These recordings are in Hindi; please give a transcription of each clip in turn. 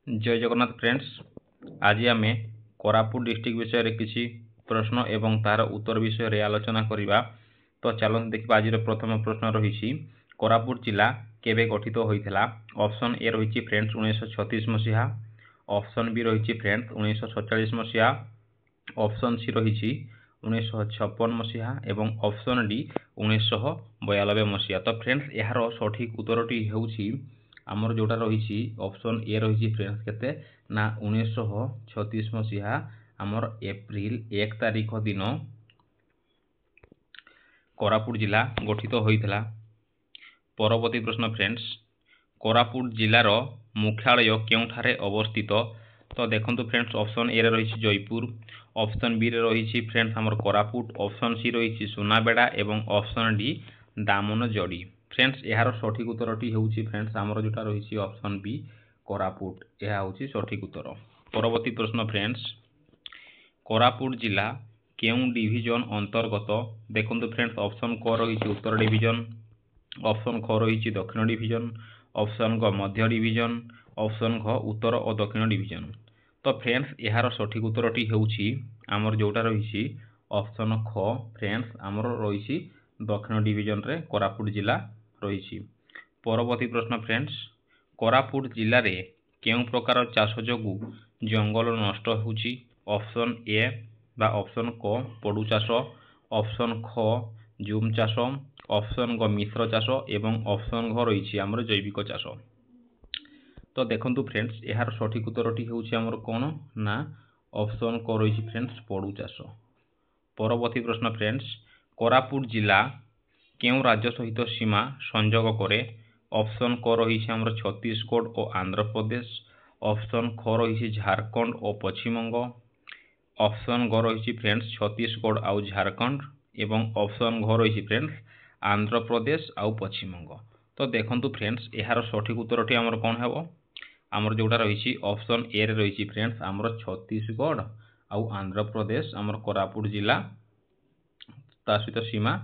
जय जगन्नाथ फ्रेंड्स। आज आम कोरापुट डिस्ट्रिक्ट विषय किसी प्रश्न एवं तार उत्तर विषय रे आलोचना करिबा। तो चलते देखिबा आज प्रथम प्रश्न रही कोरापुट जिला केबे गठित होइथिला। ऑप्शन ए रही फ्रेंड्स 1936 मसीहा, ऑप्शन बी रही फ्रेंड्स 1947 मसीहा, ऑप्शन सी रही 1956 मसीहा एवं ऑप्शन डी 1992 मसीहा। तो फ्रेंड्स यार सठिक उत्तरटी होउछि आमर जोटा रही ऑप्शन ए रही फ्रेंड्स केते ना 1936 मसीहा आमर एप्रिल 1 तारिख दिन कोरापुट जिला गठित होइथिला। परवर्ती प्रश्न फ्रेंड्स, कोरापुट जिलार मुख्यालय केउठारे अवस्थित। तो देखंतु फ्रेंड्स ऑप्शन ए रही जयपुर, ऑप्शन बी रही फ्रेंड्स आमर कोरापुट, ऑप्शन सी रही सुनाबेड़ा एवं ऑप्शन डी दामनजोड़ी। फ्रेंड्स यार सठिक उत्तरटी होउछि फ्रेंड्स आमर जोटा रही ऑप्शन बी कोरापुट, यह होउछि सठिक उत्तर। परवर्ती प्रश्न फ्रेंड्स, कोरापुट जिला केउं डिविजन अंतर्गत। देखंतु फ्रेंड्स ऑप्शन क रही उत्तर डिविजन, ऑप्शन ख रही दक्षिण डिविजन, ऑप्शन ग मध्य डिविजन, ऑप्शन घ उत्तर और दक्षिण डिविजन। तो फ्रेंड्स यार सठिक उत्तरटी होउछि आमर जोटा रही ऑप्शन ख फ्रेंड्स आमर रही दक्षिण डिविजन रे कोरापुट जिला रही। परवर्ती प्रश्न फ्रेंड्स, कोरापुट जिले रे केउं प्रकार चाष जोगु जंगल नष्ट होउछि। ऑप्शन ए बा ऑप्शन क पड़ू चाष, ऑप्शन ख जूम चाष, ऑप्शन ग मिश्र चाष एवं ऑप्शन घ रही आमर जैविक चाष। तो देखंतु फ्रेंड्स यार सठिक उत्तरटी होउछि आमर कोन ना ऑप्शन क रही फ्रेंड्स पड़ू चाष। परवर्ती प्रश्न फ्रेंड्स, कोरापुट जिला केउं राज्य सहित सीमा संयोग करे। ऑप्शन क रही आमर छत्तीसगढ़ और आंध्र प्रदेश, ऑप्शन ख रही झारखंड और पश्चिमबंग, ऑप्शन ग रही फ्रेंड्स छत्तीसगढ़ आउ झारखंड एवं ऑप्शन घ रही फ्रेंड्स आंध्र प्रदेश आउ पश्चिमबंग। तो देखंतु फ्रेंड्स यार सठिक उत्तरटी आमर कौन हेबो आमर जोटा रही ऑप्शन ए रही फ्रेंड्स आमर छत्तीसगढ़ आउ आंध्र प्रदेश आमर कोरापुट जिला ता सहित सीमा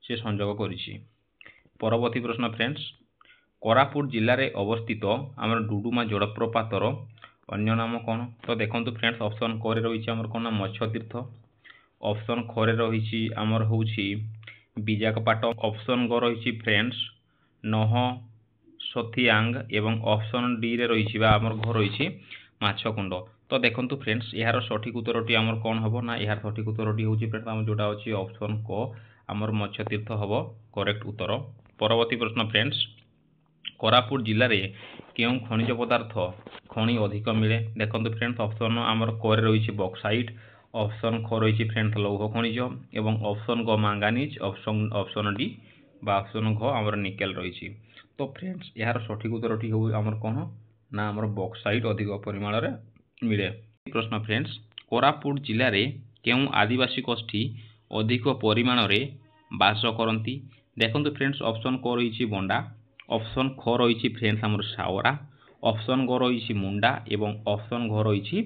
से संयोग करिछि। परवर्ती प्रश्न फ्रेंड्स, कोरापुट जिले में अवस्थित आमर डुडुमा जलप्रपातर अन्य नाम कौन। तो देखंतु फ्रेंड्स ऑप्शन क रही आमर कौन मत्स्य तीर्थ, ऑप्शन ख रही आमर होउछि विजाकपाट, ऑप्शन ग रही फ्रेंड्स नह सथियांग एवं ऑप्शन डी रे रही आमर घ रही माछकुंड। तो देखंतु फ्रेंड्स यार सठिक उत्तरटी आमर कौन हबो ना यार सठिक उत्तरटी होउछि फ्रेंड्स आमर जोटा अछि ऑप्शन क आमर मत्स्य तीर्थ हबो करेक्ट उत्तर। परवर्ती प्रश्न फ्रेंड्स, कोरापुट जिले में केउं खनिज पदार्थ खनि अधिक मिले। देखंतु फ्रेंड्स ऑप्शन आमर क रही बॉक्साइट, ऑप्शन ख रही फ्रेंड्स लौह खनिज एवं ऑप्शन ग मैंगानीज, ऑप्शन डी बा ऑप्शन घ आमर निकेल रही। तो फ्रेंड्स यार सठिक उत्तरटी हो आमर कौन ना आमर बॉक्साइट अधिक परिमाण रे मिले। प्रश्न फ्रेंड्स, कोरापुट जिले में केउं आदिवासी गोष्ठी अधिक परिमाण रे बास करती। देखंतु फ्रेंड्स ऑप्शन क रही बंडा, ऑप्शन ख रही फ्रेंड्स आमर सावरा, ऑप्शन ग रही मुंडा एवं ऑप्शन घ रही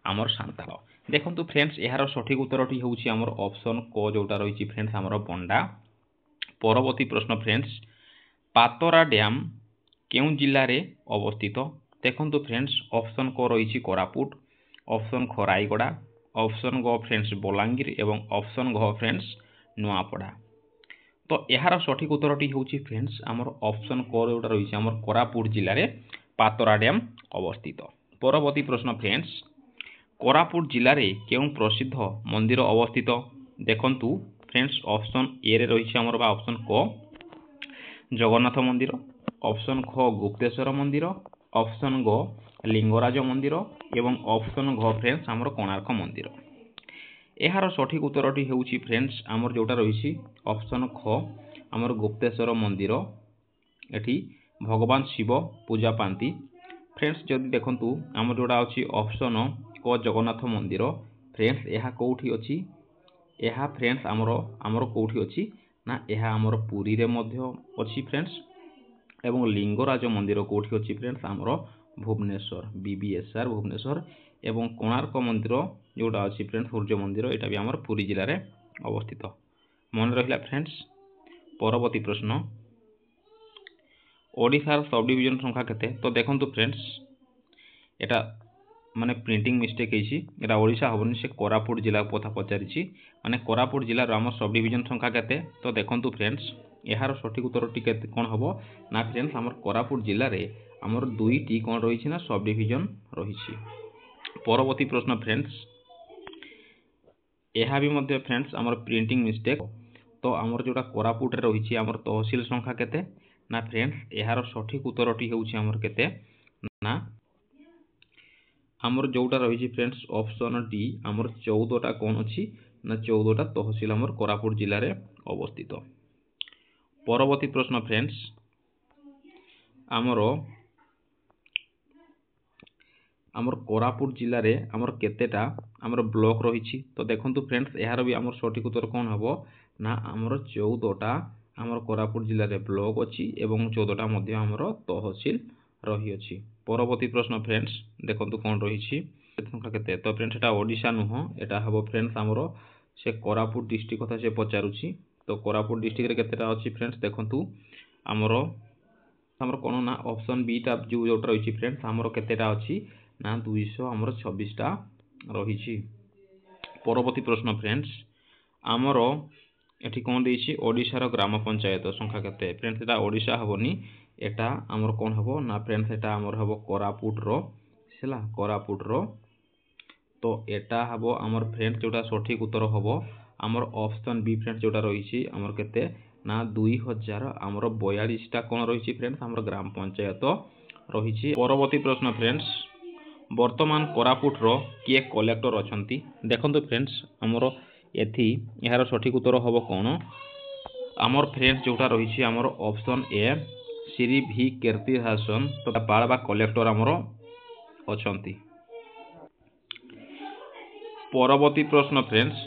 आमर सांताल। देखंतु फ्रेंड्स यार सठिक उत्तरटी होउछि आमर ऑप्शन क जोटा रही फ्रेंड्स आमर बंडा। परवर्ती प्रश्न फ्रेंड्स, पातरा डैम केउं जिल्ला रे अवस्थित। देखंतु फ्रेंड्स ऑप्शन क रही कोरापुट, ऑप्शन ख रायगड़ा, ऑप्शन ग फ्रेंड्स बलांगीर एवं ऑप्शन घ फ्रेंड्स नुआपड़ा। तो यार सठिक उत्तरटी होउछि फ्रेंड्स आमर ऑप्शन क जोटा रही आमर कोरापुट जिल्ला रे पातरा डैम अवस्थित। परवर्ती प्रश्न फ्रेंड्स, कोरापुट जिल्ला रे केउं प्रसिद्ध मंदिर अवस्थित। देखंतु फ्रेंड्स ऑप्शन ए रे रही आमर बा ऑप्शन क जगन्नाथ मंदिर, ऑप्शन ख गुप्तेश्वर मंदिर, ऑप्शन ग लिंगराज मंदिर एवं ऑप्शन घ फ्रेंड्स आमर कोणार्क मंदिर। यार सठिक उत्तरटी होउछि फ्रेंड्स आमर जोटा रही ऑप्शन ख आमर गुप्तेश्वर मंदिर, एठी भगवान शिव पूजा पाती। फ्रेंड्स जदि देखंतु आमर जोटा अछि ऑप्शन क जगन्नाथ मंदिर फ्रेंड्स यह कोठी अछि, यह फ्रेंड्स आमर कोठी अछि ना यह आमर पुरी रे मध्य अछि फ्रेंड्स एवं लिंगराज मंदिर कोठी अछि फ्रेंड्स आमर भुवनेश्वर बीबीएसआर भुवनेश्वर एवं कोणार्क मंदिर जोटा अच्छी फ्रेंड्स सूर्य मंदिर यहाँ भी आमर पुरी जिले में अवस्थित। मन रहा फ्रेंड्स। परवर्ती प्रश्न, ओडिशार सब डिविजन संख्या केते। तो देखंतु फ्रेंड्स এটা মানে প্রিন্টিং মিস্টেକ୍ ହେଇଛି, এটা ଓଡ଼ିଶା ହେବନି, ସେ କୋରାପୁଟ ଜିଲ୍ଲା କଥା ପଚାରିଛି। ମାନେ କୋରାପୁଟ ଜିଲ୍ଲାର ଆମର ସବ୍ ଡିଭିଜନ ସଂଖ୍ୟା କେତେ? ତ ଦେଖନ୍ତୁ ଫ୍ରେଣ୍ଡସ୍, ଏହାର ସଠିକ୍ ଉତ୍ତରଟି କେତେ କ'ଣ ହେବ ନା ଫ୍ରେଣ୍ଡସ୍, ଆମର କୋରାପୁଟ ଜିଲ୍ଲାରେ ଆମର 2ଟି କ'ଣ ରହିଛି ନା ସବ୍ ଡିଭିଜନ ରହିଛି। ପରବର୍ତ୍ତୀ ପ୍ରଶ୍ନ ଫ୍ରେଣ୍ଡସ୍, ଏହା ବି ମଧ୍ୟ ଫ୍ରେଣ୍ଡସ୍ ଆମର ପ୍ରିଣ୍ଟିଂ ମିଷ୍ଟେକ୍। ତ ଆମର ଯେଉଁଟା କୋରାପୁଟରେ ରହିଛି ଆମର ତହସିଲ ସଂଖ୍ୟା କେତେ ନା ଫ୍ରେଣ୍ଡସ୍, ଏହାର ସଠିକ୍ ଉତ୍ତରଟି ହେଉଛି ଆମର କେତେ ନା ଆମର ଯେଉଁଟା ରହିଛି ଫ୍ରେଣ୍ଡସ୍ ଅପସନ୍ ଡି, ଆମର 14ଟା କ'ଣ ଅଛି ନା 14ଟା ତହସିଲ ଆମର କୋରାପୁଟ ଜିଲ୍ଲାରେ ଅବସ୍ଥିତ। ପରବର୍ତ୍ତୀ ପ୍ରଶ୍ନ ଫ୍ରେଣ୍ଡସ୍, ଆମର କୋରାପୁଟ ଜିଲ୍ଲାରେ ଆମର କେତେଟା ଆମର ବ୍ଲକ ରହିଛି? ତ ଦେଖନ୍ତୁ ଫ୍ରେଣ୍ଡସ୍, ଏହାର ବି ଆମର ସଠିକ୍ ଉତ୍ତର କ'ଣ ହେବ ନା ଆମର 14ଟା ଆମର କୋରାପୁଟ ଜିଲ୍ଲାରେ ବ୍ଲକ ଅଛି ଏବଂ 14ଟା ମଧ୍ୟ ଆମର ତହସିଲ ରହିଅଛି। ପରବର୍ତ୍ତୀ ପ୍ରଶ୍ନ ଫ୍ରେଣ୍ଡସ୍, ଦେଖନ୍ତୁ କ'ଣ ରହିଛି ସଂଖ୍ୟା କେତେ? ତ ଫ୍ରେଣ୍ଡସ୍ ଏଟା ଓଡ଼ିଶା ନୁହଁ, ଏଟା ହେବ ଫ୍ରେଣ୍ଡସ୍ ଆମର ସେ କୋରାପୁଟ ଡିଷ୍ଟ୍ରିକ୍ଟ କଥା ସେ ପଚାରୁଛି। ତ କୋରାପୁଟ ଡିଷ୍ଟ୍ରିକ୍ଟରେ କେତେଟା ଅଛି ଫ୍ରେଣ୍ଡସ୍, ଦେଖନ୍ତୁ ଆମର କ'ଣ ନା ଅପସନ୍ ବିଟା ଯେଉଁଟା ରହିଛି ଫ୍ରେଣ୍ଡସ୍, ଆମର କେତେଟା ଅଛି ନା 226ଟା ରହିଛି। ପରବର୍ତ୍ତୀ ପ୍ରଶ୍ନ ଫ୍ରେଣ୍ଡସ୍, ଆମର ଏଠି କ'ଣ ଦେଇଛି ଓଡ଼ିଶାର ଗ୍ରାମ ପଞ୍ଚାୟତ ସଂଖ୍ୟା କେତେ? ଫ୍ରେଣ୍ଡସ୍ ଏଟା ଓଡ଼ିଶା ହେବନି, ଏଟା ଆମର କ'ଣ ହେବ ନା ଫ୍ରେଣ୍ଡସ୍ ଏଟା ଆମର ହେବ କୋରାପୁଟର ହେଲା, କୋରାପୁଟର। ତ ଏଟା ହେବ ଆମର ଫ୍ରେଣ୍ଡସ୍ ଯେଉଁଟା ସଠିକ୍ ଉତ୍ତର ହେବ ଆମର ଅପସନ୍ ବି ଫ୍ରେଣ୍ଡସ୍ ଯେଉଁଟା ରହିଛି ଆମର କେତେ ନା 2042ଟା କ'ଣ ରହିଛି ଫ୍ରେଣ୍ଡସ୍ ଆମର ଗ୍ରାମ ପଞ୍ଚାୟତ ରହିଛି। ପରବର୍ତ୍ତୀ ପ୍ରଶ୍ନ ଫ୍ରେଣ୍ଡସ୍, ବର୍ତ୍ତମାନ କୋରାପୁଟର କିଏ କଲେକ୍ଟର ଅଛନ୍ତି? ଦେଖନ୍ତୁ ଫ୍ରେଣ୍ଡସ୍, ଆମର ଏହାର ସଠିକ୍ ଉତ୍ତର ହେବ କ'ଣ ଆମର ଫ୍ରେଣ୍ଡସ୍ ଯେଉଁଟା ରହିଛି ଆମର ଅପସନ୍ ଏ ଶ୍ରୀ ଭି କୀର୍ତ୍ତିହାସନ ପାଳ ବା କଲେକ୍ଟର ଆମର ଅଛନ୍ତି। ପରବର୍ତ୍ତୀ ପ୍ରଶ୍ନ ଫ୍ରେଣ୍ଡସ୍,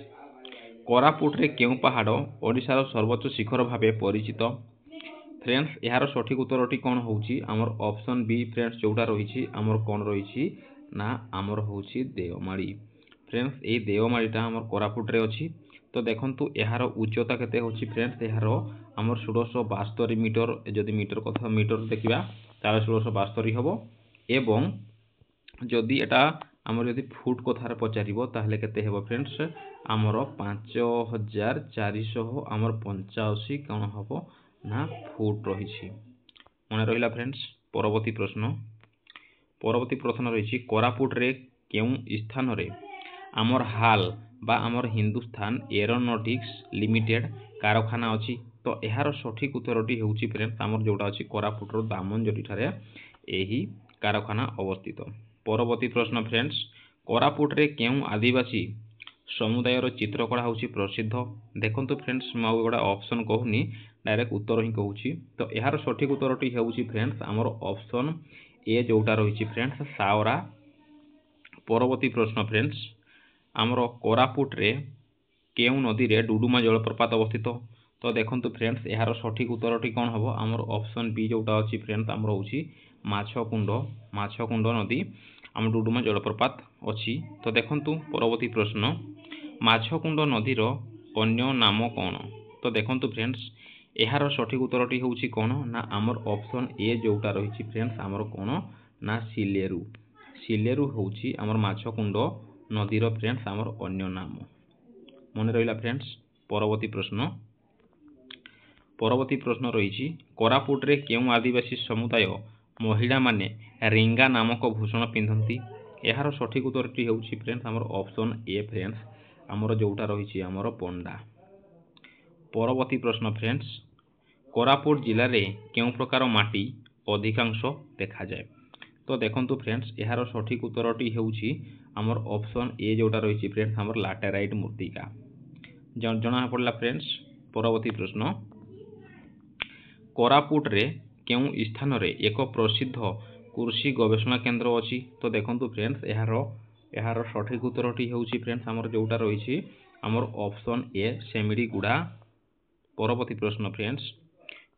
କୋରାପୁଟରେ କେଉଁ ପାହାଡ଼ ଓଡ଼ିଶାର ସର୍ବୋଚ୍ଚ ଶିଖର ଭାବେ ପରିଚିତ? ଫ୍ରେଣ୍ଡସ୍ ଏହାର ସଠିକ୍ ଉତ୍ତରଟି କ'ଣ ହେଉଛି ଆମର ଅପସନ୍ ବି ଫ୍ରେଣ୍ଡସ୍ ଯେଉଁଟା ରହିଛି ଆମର କ'ଣ ରହିଛି ନା ଆମର ହେଉଛି ଦେଓମାଳି। ଫ୍ରେଣ୍ଡସ୍ ଏଇ ଦେଓମାଳିଟା ଆମର କୋରାପୁଟରେ ଅଛି। ତ ଦେଖନ୍ତୁ ଏହାର ଉଚ୍ଚତା କେତେ ହେଉଛି ଫ୍ରେଣ୍ଡସ୍, ଏହାର ଆମର 1672 ମିଟର, ଯଦି ମିଟର ଦେଖିବା ତାହେଲେ 1672 ହେବ ଏବଂ ଯଦି ଏଟା ଆମର ଯଦି ଫୁଟ କଥାରେ ପଚାରିବ ତାହେଲେ କେତେ ହେବ ଫ୍ରେଣ୍ଡସ୍, ଆମର 5485 ଆମର 85 କ'ଣ ହେବ ନା ଫୁଟ ରହିଛି। ମନେ ରହିଲା ଫ୍ରେଣ୍ଡସ୍। ପରବର୍ତ୍ତୀ ପ୍ରଶ୍ନ ରହିଛି କୋରାପୁଟରେ କେଉଁ ସ୍ଥାନରେ ଆମର ହାଲ୍ ବା ଆମର ହିନ୍ଦୁସ୍ତାନ ଏରୋନଟିକ୍ସ ଲିମିଟେଡ୍ କାରଖାନା ଅଛି? ତ ଏହାର ସଠିକ୍ ଉତ୍ତରଟି ହେଉଛି ଫ୍ରେଣ୍ଡସ୍ ଆମର ଯେଉଁଟା ଅଛି କୋରାପୁଟର ଦାମନଯୋଡ଼ି ଠାରେ ଏହି କାରଖାନା ଅବସ୍ଥିତ। ପରବର୍ତ୍ତୀ ପ୍ରଶ୍ନ ଫ୍ରେଣ୍ଡସ୍, କୋରାପୁଟରେ କେଉଁ ଆଦିବାସୀ ସମୁଦାୟର ଚିତ୍ରକଳା ହେଉଛି ପ୍ରସିଦ୍ଧ? ଦେଖନ୍ତୁ ଫ୍ରେଣ୍ଡସ୍, ମୁଁ ଆଉ ଗୋଟେ ଅପସନ୍ କହୁନି, ଡାଇରେକ୍ଟ ଉତ୍ତର ହିଁ କହୁଛି। ତ ଏହାର ସଠିକ୍ ଉତ୍ତରଟି ହେଉଛି ଫ୍ରେଣ୍ଡସ୍ ଆମର ଅପସନ୍ ଏ ଯେଉଁଟା ରହିଛି ଫ୍ରେଣ୍ଡସ୍ ସାଓରା। ପରବର୍ତ୍ତୀ ପ୍ରଶ୍ନ ଫ୍ରେଣ୍ଡସ୍, ଆମର କୋରାପୁଟରେ କେଉଁ ନଦୀରେ ଡୁଡୁମା ଜଳପ୍ରପାତ ଅବସ୍ଥିତ? ତ ଦେଖନ୍ତୁ ଫ୍ରେଣ୍ଡସ୍, ଏହାର ସଠିକ୍ ଉତ୍ତରଟି କ'ଣ ହେବ ଆମର ଅପସନ୍ ବି ଯେଉଁଟା ଅଛି ଫ୍ରେଣ୍ଡସ୍ ଆମର ହେଉଛି ମାଛକୁଣ୍ଡ ନଦୀ ଆମର ଡୁଡୁମା ଜଳପ୍ରପାତ ଅଛି। ତ ଦେଖନ୍ତୁ ପରବର୍ତ୍ତୀ ପ୍ରଶ୍ନ, ମାଛକୁଣ୍ଡ ନଦୀର ଅନ୍ୟ ନାମ କ'ଣ? ତ ଦେଖନ୍ତୁ ଫ୍ରେଣ୍ଡସ୍, ଏହାର ସଠିକ୍ ଉତ୍ତରଟି ହେଉଛି କ'ଣ ନା ଆମର ଅପସନ୍ ଏ ଯେଉଁଟା ରହିଛି ଫ୍ରେଣ୍ଡସ୍ ଆମର କ'ଣ ନା ସିଲେରୁ ହେଉଛି ଆମର ମାଛକୁଣ୍ଡ ନଦୀର ଫ୍ରେଣ୍ଡସ୍ ଆମର ଅନ୍ୟ ନାମ। ମନେ ରହିଲା ଫ୍ରେଣ୍ଡସ୍। ପରବର୍ତ୍ତୀ ପ୍ରଶ୍ନ ରହିଛି କୋରାପୁଟରେ କେଉଁ ଆଦିବାସୀ ସମୁଦାୟ ମହିଳାମାନେ ରିଙ୍ଗା ନାମକ ଭୂଷଣ ପିନ୍ଧନ୍ତି? ଏହାର ସଠିକ୍ ଉତ୍ତରଟି ହେଉଛି ଫ୍ରେଣ୍ଡସ୍ ଆମର ଅପସନ୍ ଏ ଫ୍ରେଣ୍ଡସ୍ ଆମର ଯେଉଁଟା ରହିଛି ଆମର ପଣ୍ଡା। ପରବର୍ତ୍ତୀ ପ୍ରଶ୍ନ ଫ୍ରେଣ୍ଡସ୍, କୋରାପୁଟ ଜିଲ୍ଲାରେ କେଉଁ ପ୍ରକାର ମାଟି ଅଧିକାଂଶ ଦେଖାଯାଏ? ତ ଦେଖନ୍ତୁ ଫ୍ରେଣ୍ଡସ୍, ଏହାର ସଠିକ୍ ଉତ୍ତରଟି ହେଉଛି ଆମର ଅପସନ୍ ଏ ଯେଉଁଟା ରହିଛି ଫ୍ରେଣ୍ଡସ୍ ଆମର ଲାଟେରାଇଟ୍ ମୃତ୍ତିକା। ଜଣା ପଡ଼ିଲା ଫ୍ରେଣ୍ଡସ୍। ପରବର୍ତ୍ତୀ ପ୍ରଶ୍ନ, କୋରାପୁଟରେ କେଉଁ ସ୍ଥାନରେ ଏକ ପ୍ରସିଦ୍ଧ କୃଷି ଗବେଷଣା କେନ୍ଦ୍ର ଅଛି? ତ ଦେଖନ୍ତୁ ଫ୍ରେଣ୍ଡସ୍, ଏହାର ସଠିକ୍ ଉତ୍ତରଟି ହେଉଛି ଫ୍ରେଣ୍ଡସ୍ ଆମର ଯେଉଁଟା ରହିଛି ଆମର ଅପସନ୍ ଏ ସେମିଡ଼ିଗୁଡ଼ା। ପରବର୍ତ୍ତୀ ପ୍ରଶ୍ନ ଫ୍ରେଣ୍ଡସ୍,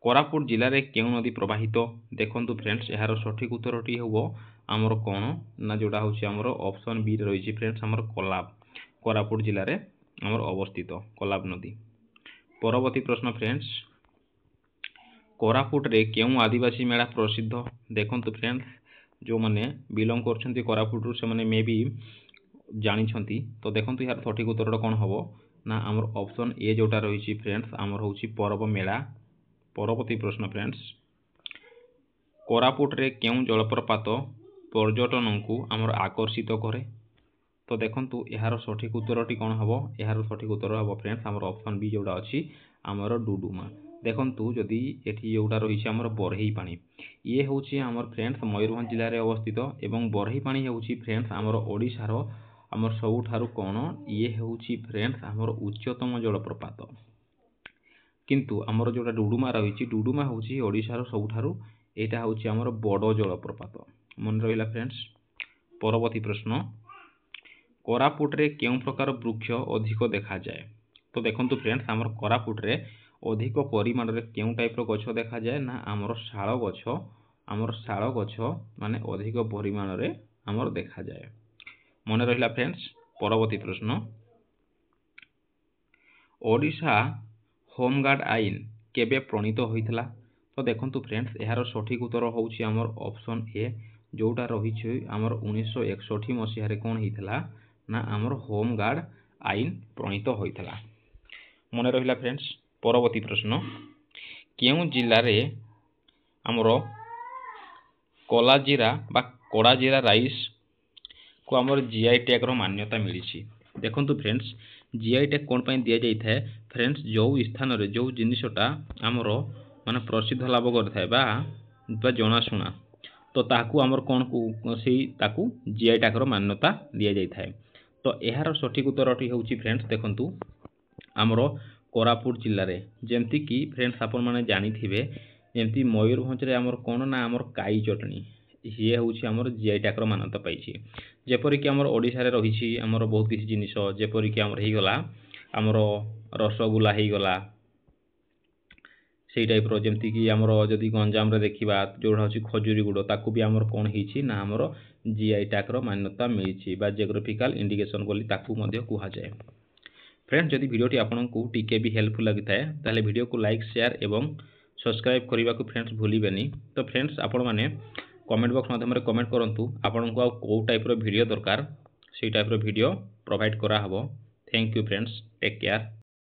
କୋରାପୁଟ ଜିଲ୍ଲାରେ କେଉଁ ନଦୀ ପ୍ରବାହିତ? ଦେଖନ୍ତୁ ଫ୍ରେଣ୍ଡସ୍, ଏହାର ସଠିକ୍ ଉତ୍ତରଟି ହେବ ଆମର କ'ଣ ନା ଯେଉଁଟା ହେଉଛି ଆମର ଅପସନ୍ ବିରେ ରହିଛି ଫ୍ରେଣ୍ଡସ୍ ଆମର କୋଲାବ। କୋରାପୁଟ ଜିଲ୍ଲାରେ ଆମର ଅବସ୍ଥିତ କୋଲାବ ନଦୀ। ପରବର୍ତ୍ତୀ ପ୍ରଶ୍ନ ଫ୍ରେଣ୍ଡସ୍, କୋରାପୁଟରେ କେଉଁ ଆଦିବାସୀ ମେଳା ପ୍ରସିଦ୍ଧ? ଦେଖନ୍ତୁ ଫ୍ରେଣ୍ଡସ୍, जो मैंने बिलंग कर कोरापुट से मैंने मे बी जानी। तो देखो यार सठिक उत्तर कौन हम ना आमर ऑप्शन ए जोटा रही फ्रेंड्स आमर हूँ परब मेला। परवर्ती प्रश्न फ्रेंड्स, कोरापुट रे क्यों जलप्रपात पर्यटन को आमर आकर्षित करे? तो देखो यार सठिक उत्तरटी कौन हम, यार सठिक उत्तर हम फ्रेंड्स आमर ऑप्शन बी जोटा अच्छी आमर डुडुमा। देखु जदि एटी जोटा रही आमर बरही पानी, ये हूँ आमर फ्रेंड्स मयूरभंज जिले में अवस्थित एवं बरही पानी हूँ फ्रेंड्स आमर ओडिशार आमर सबुठारु कौन ये हूँ फ्रेंड्स आमर उच्चतम जलप्रपात। किंतु आमर जोटा डुडुमा रही डुडुमा हूँ ओडिशार सबुठारु एटा हूँ आमर बड़ जलप्रपात। मन रहा फ्रेंड्स। परवर्ती प्रश्न, कोरापुट रे केउं प्रकार वृक्ष अधिक देखा जाए? तो देखो फ्रेंड्स आमर कोरापुट रे अधिक परिमाण रे केउं टाइप रो गछ देखा जाए ना आमर शाल गछ। आमर शाल गछ माने अधिक परिमाण रे आमर देखा जाए। मन रहिला फ्रेंड्स। परवर्ती प्रश्न, ओडिशा होमगार्ड आईन केबे प्रणीत होइतला? तो देखो फ्रेंड्स यार सठिक उत्तर होउछि आमर ऑप्शन ए जोटा रही आमर 1961 मसीह कौन होइतला ना आमर होमगार्ड आईन प्रणीत होइतला। मन रहिला फ्रेंड्स। परवर्ती प्रश्न, केउं जिल्ला रे आमर कलाजीरा बा कड़ाजीरा राइस को आमर जीआई टैग रो मान्यता मिली? देखो फ्रेंड्स जीआई टैग कौन पाई दिया जाई थाए फ्रेंड्स जो स्थान रे जो जिनिसटा आमर माने प्रसिद्ध लाभ करथाय बा जनाशुना तो ताकू आमर कौन को से ताकू जीआई टैग रो मान्यता दिया जाई थाए। तो यार सठिक उत्तरटी हूँ फ्रेंड्स देखु आमर कोरापुट जिले में जमती कि फ्रेंड्स आपण मैंने जानी थे जमती मयूरभंज रे आमर कौन ना आमर काई चटनी ये हूँ आमर जीआई टैग रो मान्यता पाई। जेपरिक आमर ओडिशा रे रही आमर बहुत किसी जिनिस जेपरिक आमर हो गला आमर रसगुल्ला हो गला से टाइप जमती कि आमर जदि गंजाम रे देखा जोड़ा हूँ खजुरी गुड़ ताकू भी आमर कौन होती ना आमर जीआई टैग रो मान्यता मिली बा जियोग्राफिकल इंडिकेशन बोली ताकू मध्य कहुए। फ्रेंड्स जदि वीडियोटी आपको टिके भी हेल्पफुल लगी थाए ताले वीडियो को लाइक शेयर एवं सब्सक्राइब करने को फ्रेंड्स भूलिबेनी। तो फ्रेंड्स आपण मैंने कमेंट बॉक्स माध्यम कमेंट करूँ आपको आउ टाइप वीडियो दरकार से टाइप वीडियो प्रोवाइड करा हबो। Thank you friends, take care.